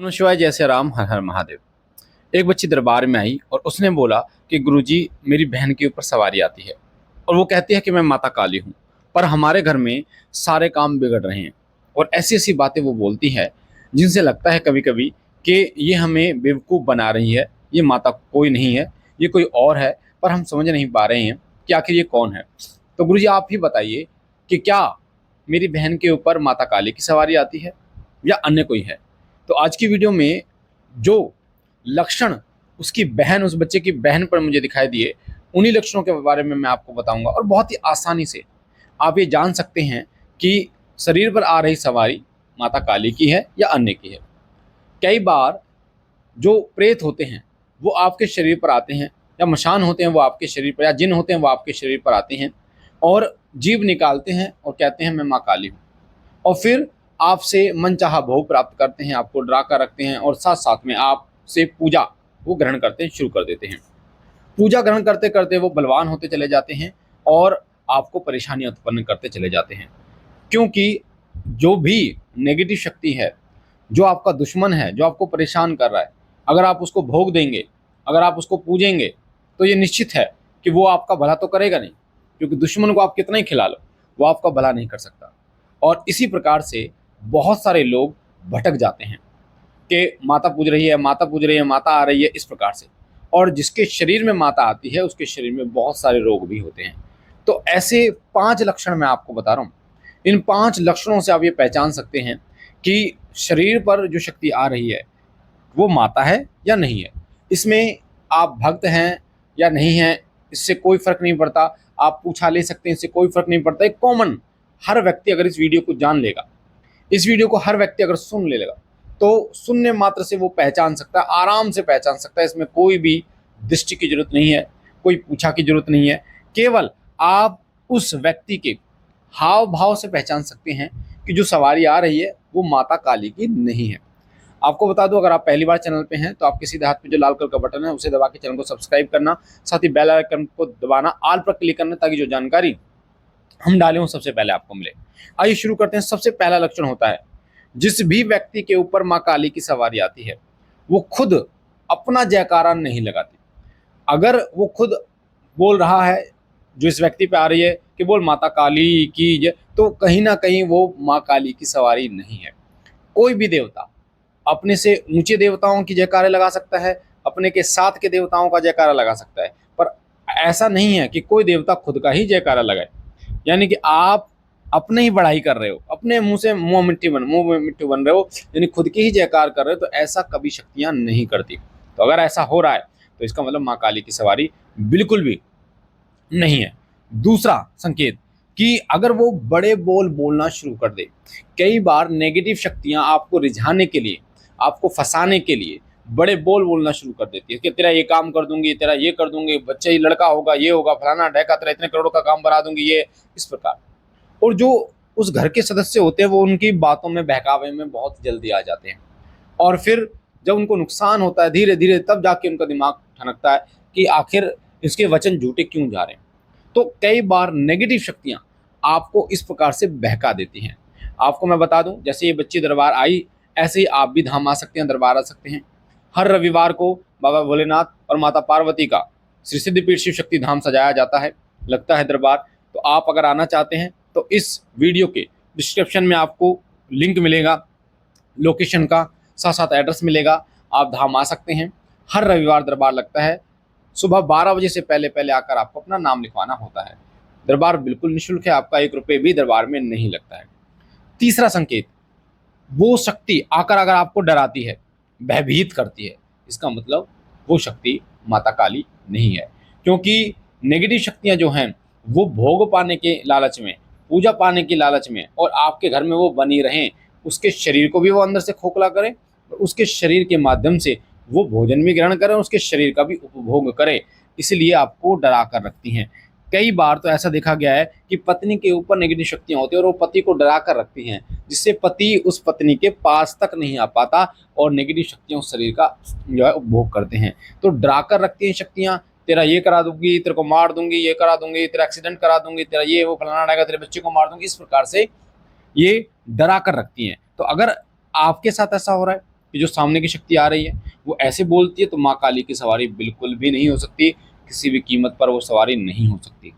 नमः शिवाय, जय श्री राम, हर हर महादेव। एक बच्ची दरबार में आई और उसने बोला कि गुरुजी, मेरी बहन के ऊपर सवारी आती है और वो कहती है कि मैं माता काली हूँ, पर हमारे घर में सारे काम बिगड़ रहे हैं। और ऐसी ऐसी बातें वो बोलती है जिनसे लगता है कभी कभी कि ये हमें बेवकूफ़ बना रही है। ये माता कोई नहीं है, ये कोई और है, पर हम समझ नहीं पा रहे हैं कि आखिर ये कौन है। तो गुरुजी, आप ही बताइए कि क्या मेरी बहन के ऊपर माता काली की सवारी आती है या अन्य कोई है। तो आज की वीडियो में जो लक्षण उसकी बहन, उस बच्चे की बहन पर मुझे दिखाई दिए, उन्हीं लक्षणों के बारे में मैं आपको बताऊंगा और बहुत ही आसानी से आप ये जान सकते हैं कि शरीर पर आ रही सवारी माता काली की है या अन्य की है। कई बार जो प्रेत होते हैं वो आपके शरीर पर आते हैं, या मशान होते हैं वो आपके शरीर पर, या जिन होते हैं वो आपके शरीर पर आते हैं और जीव निकालते हैं और कहते हैं मैं माँ काली हूँ। और फिर आपसे मनचाहा भोग प्राप्त करते हैं, आपको डरा कर रखते हैं और साथ साथ में आपसे पूजा वो ग्रहण करते हैं, शुरू कर देते हैं। पूजा ग्रहण करते करते वो बलवान होते चले जाते हैं और आपको परेशानियां उत्पन्न करते चले जाते हैं। क्योंकि जो भी नेगेटिव शक्ति है, जो आपका दुश्मन है, जो आपको परेशान कर रहा है, अगर आप उसको भोग देंगे, अगर आप उसको पूजेंगे, तो ये निश्चित है कि वो आपका भला तो करेगा नहीं। क्योंकि दुश्मन को आप कितना ही खिला लो, वो आपका भला नहीं कर सकता। और इसी प्रकार से बहुत सारे लोग भटक जाते हैं कि माता पूज रही है, माता पूज रही है, माता आ रही है, इस प्रकार से। और जिसके शरीर में माता आती है उसके शरीर में बहुत सारे रोग भी होते हैं। तो ऐसे 5 लक्षण मैं आपको बता रहा हूँ। इन 5 लक्षणों से आप ये पहचान सकते हैं कि शरीर पर जो शक्ति आ रही है वो माता है या नहीं है। इसमें आप भक्त हैं या नहीं हैं, इससे कोई फर्क नहीं पड़ता। आप पूछा ले सकते हैं, इससे कोई फर्क नहीं पड़ता। एक कॉमन, हर व्यक्ति अगर इस वीडियो को जान लेगा, इस वीडियो को हर व्यक्ति अगर सुन लेगा, तो सुनने मात्र से वो पहचान सकता है, आराम से पहचान सकता है। इसमें कोई भी दृष्टि की जरूरत नहीं है, कोई पूछा की जरूरत नहीं है। केवल आप उस व्यक्ति के हाव भाव से पहचान सकते हैं कि जो सवारी आ रही है वो माता काली की नहीं है। आपको बता दूं, अगर आप पहली बार चैनल पे हैं तो आपके सीधे हाथ पे जो लाल कलर का बटन है उसे दबा के चैनल को सब्सक्राइब करना, साथ ही बेल आइकन को दबाना, ऑल पर क्लिक करना, ताकि जो जानकारी हम डाले हो सबसे पहले आपको मिले। आइए शुरू करते हैं। सबसे पहला लक्षण होता है, जिस भी व्यक्ति के ऊपर माँ काली की सवारी आती है वो खुद अपना जयकारा नहीं लगाती। अगर वो खुद बोल रहा है, जो इस व्यक्ति पे आ रही है कि बोल माता काली की जय, तो कहीं ना कहीं वो माँ काली की सवारी नहीं है। कोई भी देवता अपने से ऊंचे देवताओं की जयकारे लगा सकता है, अपने के साथ के देवताओं का जयकारा लगा सकता है, पर ऐसा नहीं है कि कोई देवता खुद का ही जयकारा लगाए। यानी कि आप अपने ही बढ़ाई कर रहे हो, अपने मुंह से मुंह में मिट्टी बन रहे हो, यानी खुद की ही जयकार कर रहे हो। तो ऐसा कभी शक्तियां नहीं करती। तो अगर ऐसा हो रहा है तो इसका मतलब माँ काली की सवारी बिल्कुल भी नहीं है। दूसरा संकेत, कि अगर वो बड़े बोल बोलना शुरू कर दे। कई बार नेगेटिव शक्तियां आपको रिझाने के लिए, आपको फंसाने के लिए बड़े बोल बोलना शुरू कर देती है कि तेरा ये काम कर दूंगी, तेरा ये कर दूंगी, बच्चे ही लड़का होगा, ये होगा, फलाना ढेका, तेरा इतने करोड़ों का काम बना दूंगी, ये, इस प्रकार। और जो उस घर के सदस्य होते हैं वो उनकी बातों में, बहकावे में बहुत जल्दी आ जाते हैं। और फिर जब उनको नुकसान होता है धीरे धीरे, तब जाके उनका दिमाग ठनकता है कि आखिर इसके वचन झूठे क्यों जा रहे हैं। तो कई बार नेगेटिव शक्तियां आपको इस प्रकार से बहका देती हैं। आपको मैं बता दूं, जैसे ये बच्ची दरबार आई, ऐसे ही आप भी धाम आ सकते हैं, दरबार आ सकते हैं। हर रविवार को बाबा भोलेनाथ और माता पार्वती का श्री सिद्धपीठ शिव शक्ति धाम सजाया जाता है, लगता है दरबार। तो आप अगर आना चाहते हैं तो इस वीडियो के डिस्क्रिप्शन में आपको लिंक मिलेगा लोकेशन का, साथ साथ एड्रेस मिलेगा। आप धाम आ सकते हैं। हर रविवार दरबार लगता है। सुबह 12 बजे से पहले पहले आकर आपको अपना नाम लिखवाना होता है। दरबार बिल्कुल निःशुल्क है, आपका 1 रुपये भी दरबार में नहीं लगता है। तीसरा संकेत, वो शक्ति आकर अगर आपको डराती है, भयभीत करती है, इसका मतलब वो शक्ति माता काली नहीं है। क्योंकि नेगेटिव शक्तियां जो हैं वो भोग पाने के लालच में, पूजा पाने की लालच में, और आपके घर में वो बनी रहें, उसके शरीर को भी वो अंदर से खोखला करें, और उसके शरीर के माध्यम से वो भोजन भी ग्रहण करें, उसके शरीर का भी उपभोग करें, इसलिए आपको डरा कर रखती हैं। कई बार तो ऐसा देखा गया है कि पत्नी के ऊपर नेगेटिव शक्तियां होती हैं और वो पति को डरा कर रखती हैं, जिससे पति उस पत्नी के पास तक नहीं आ पाता और नेगेटिव शक्तियां उस शरीर का जो है उपभोग करते हैं। तो डरा कर रखती हैं शक्तियां, तेरा ये करा दूंगी, तेरे को मार दूंगी, ये करा दूंगी, तेरा एक्सीडेंट करा दूंगी, तेरा ये वो फलाना रहेगा, तेरे बच्चे को मार दूंगी, इस प्रकार से ये डरा कर रखती हैं। तो अगर आपके साथ ऐसा हो रहा है, कि जो सामने की शक्ति आ रही है वो ऐसे बोलती है, तो माँ काली की सवारी बिल्कुल भी नहीं हो सकती, किसी भी कीमत पर वो सवारी नहीं हो सकती।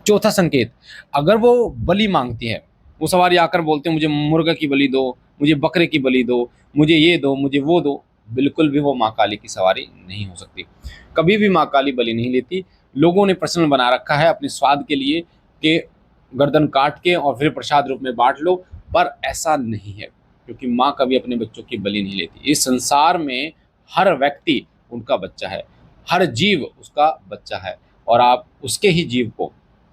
चौथा संकेत, अगर वो बलि मांगती है, वो सवारी आकर बोलते हैं मुझे मुर्गा की बलि दो, मुझे बकरे की बलि दो, मुझे ये दो, मुझे वो दो, बिल्कुल भी वो माँ काली की सवारी नहीं हो सकती। कभी भी माँ काली बलि नहीं लेती। लोगों ने प्रचलन बना रखा है अपने स्वाद के लिए कि गर्दन काट के और फिर प्रसाद रूप में बांट लो, पर ऐसा नहीं है, क्योंकि माँ कभी अपने बच्चों की बलि नहीं लेती। इस संसार में हर व्यक्ति उनका बच्चा है, हर जीव उसका बच्चा है, और आप उसके ही जीव को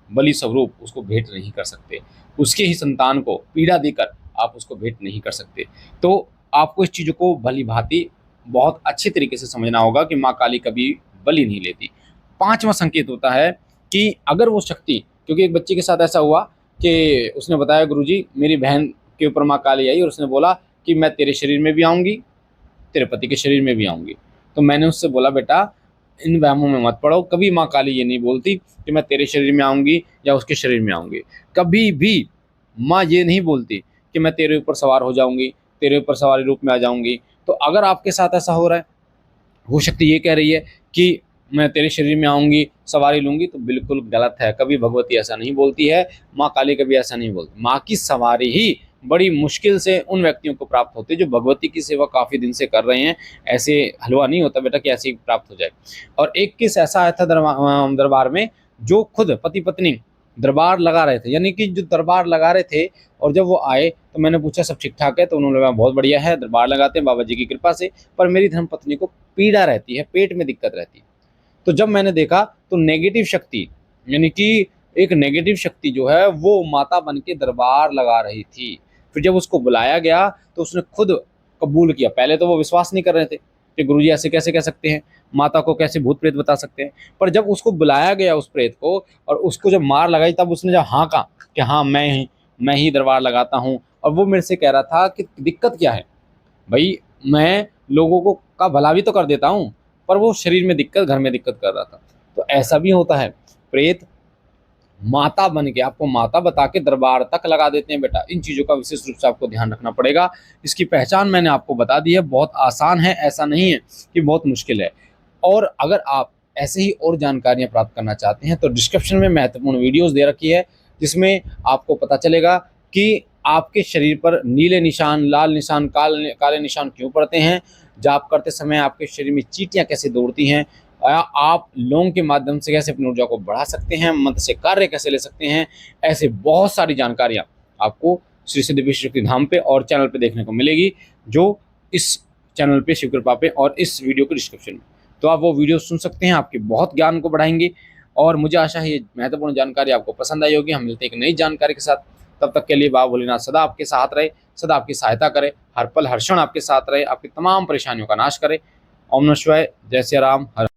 बलि स्वरूप उसको भेंट नहीं कर सकते, उसके ही संतान को पीड़ा देकर आप उसको भेंट नहीं कर सकते। तो आपको इस चीज़ों को भली भांति बहुत अच्छे तरीके से समझना होगा कि माँ काली कभी बलि नहीं लेती। पांचवा संकेत होता है कि अगर वो शक्ति, क्योंकि एक बच्चे के साथ ऐसा हुआ कि उसने बताया गुरुजी मेरी बहन के ऊपर माँ काली आई और उसने बोला कि मैं तेरे शरीर में भी आऊँगी, तेरे पति के शरीर में भी आऊँगी। तो मैंने उससे बोला बेटा इन वहमों में मत पड़ो, कभी माँ काली ये नहीं बोलती कि मैं तेरे शरीर में आऊँगी या उसके शरीर में आऊँगी। कभी भी माँ ये नहीं बोलती कि मैं तेरे ऊपर सवार हो जाऊँगी, तेरे ऊपर सवारी रूप में आ जाऊँगी। तो अगर आपके साथ ऐसा हो रहा है, वो शक्ति ये कह रही है कि मैं तेरे शरीर में आऊँगी, सवारी लूँगी, तो बिल्कुल गलत है। कभी भगवती ऐसा नहीं बोलती है, माँ काली कभी ऐसा नहीं बोलती। माँ की सवारी ही बड़ी मुश्किल से उन व्यक्तियों को प्राप्त होती है जो भगवती की सेवा काफ़ी दिन से कर रहे हैं। ऐसे हलवा नहीं होता बेटा कि ऐसे ही प्राप्त हो जाए। और एक केस ऐसा आया था दरबार में, जो खुद पति पत्नी दरबार लगा रहे थे, यानी कि जो दरबार लगा रहे थे, और जब वो आए तो मैंने पूछा सब ठीक ठाक है, तो उन्होंने कहा बहुत बढ़िया है, दरबार लगाते हैं बाबा जी की कृपा से, पर मेरी धर्मपत्नी को पीड़ा रहती है, पेट में दिक्कत रहती है। तो जब मैंने देखा तो नेगेटिव शक्ति, यानी कि एक नेगेटिव शक्ति जो है वो माता बन के दरबार लगा रही थी। फिर जब उसको बुलाया गया तो उसने खुद कबूल किया। पहले तो वो विश्वास नहीं कर रहे थे कि गुरुजी ऐसे कैसे कह सकते हैं, माता को कैसे भूत प्रेत बता सकते हैं। पर जब उसको बुलाया गया उस प्रेत को, और उसको जब मार लगाई, तब उसने जब हाँ कहा कि हाँ मैं ही दरबार लगाता हूँ, और वो मेरे से कह रहा था कि दिक्कत क्या है भाई, मैं लोगों को का भला भी तो कर देता हूँ, पर वो शरीर में दिक्कत, घर में दिक्कत कर रहा था। तो ऐसा भी होता है, प्रेत माता बन के आपको माता बता के दरबार तक लगा देते हैं बेटा। इन चीज़ों का विशेष रूप से आपको ध्यान रखना पड़ेगा। इसकी पहचान मैंने आपको बता दी है, बहुत आसान है, ऐसा नहीं है कि बहुत मुश्किल है। और अगर आप ऐसे ही और जानकारियाँ प्राप्त करना चाहते हैं तो डिस्क्रिप्शन में महत्वपूर्ण वीडियोज़ दे रखी है, जिसमें आपको पता चलेगा कि आपके शरीर पर नीले निशान, लाल निशान, काले निशान क्यों पड़ते हैं, जाप करते समय आपके शरीर में चींटियाँ कैसे दौड़ती हैं, आप लौंग के माध्यम से कैसे अपनी ऊर्जा को बढ़ा सकते हैं, मंत्र से कार्य कैसे ले सकते हैं। ऐसे बहुत सारी जानकारियाँ आपको श्री सिद्धि विश्व शक्ति धाम पे और चैनल पे देखने को मिलेगी, जो इस चैनल पे शिव कृपा पे और इस वीडियो के डिस्क्रिप्शन में। तो आप वो वीडियो सुन सकते हैं, आपके बहुत ज्ञान को बढ़ाएंगे। और मुझे आशा है ये महत्वपूर्ण जानकारी आपको पसंद आई होगी। हम मिलते हैं एक नई जानकारी के साथ, तब तक के लिए बाबा भोलेनाथ सदा आपके साथ रहे, सदा आपकी सहायता करे, हर पल हर क्षण आपके साथ रहे, आपकी तमाम परेशानियों का नाश करे। ओम नमः शिवाय, जय सिया राम, हर